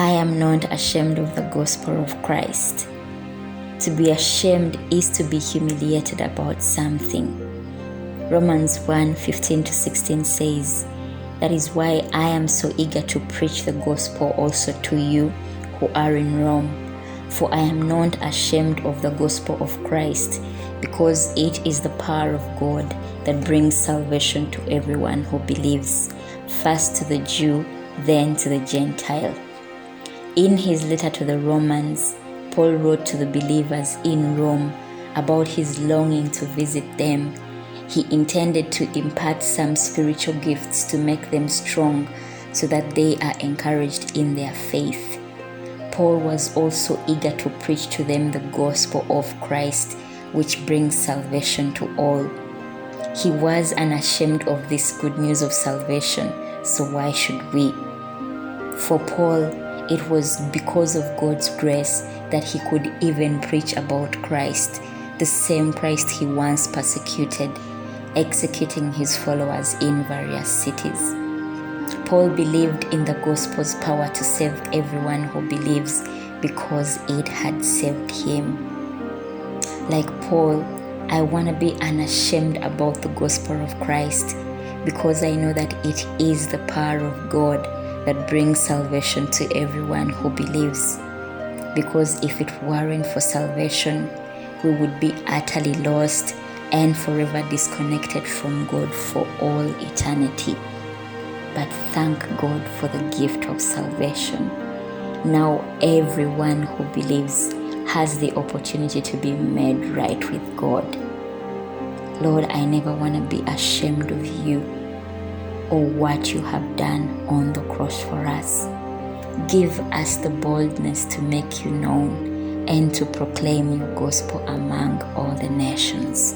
I am not ashamed of the gospel of Christ. To be ashamed is to be humiliated about something. Romans 1:15-16 says, "That is why I am so eager to preach the gospel also to you who are in Rome. For I am not ashamed of the gospel of Christ, because it is the power of God that brings salvation to everyone who believes, first to the Jew, then to the Gentile." In his letter to the Romans, Paul wrote to the believers in Rome about his longing to visit them. He intended to impart some spiritual gifts to make them strong so that they are encouraged in their faith. Paul was also eager to preach to them the gospel of Christ, which brings salvation to all. He was unashamed of this good news of salvation, so why should we? For Paul, it was because of God's grace that he could even preach about Christ, the same Christ he once persecuted, executing his followers in various cities. Paul believed in the gospel's power to save everyone who believes because it had saved him. Like Paul, I want to be unashamed about the gospel of Christ because I know that it is the power of God that brings salvation to everyone who believes. Because if it weren't for salvation, we would be utterly lost and forever disconnected from God for all eternity. But thank God for the gift of salvation. Now everyone who believes has the opportunity to be made right with God. Lord, I never want to be ashamed of you or what you have done on the cross for us. Give us the boldness to make you known and to proclaim your gospel among all the nations.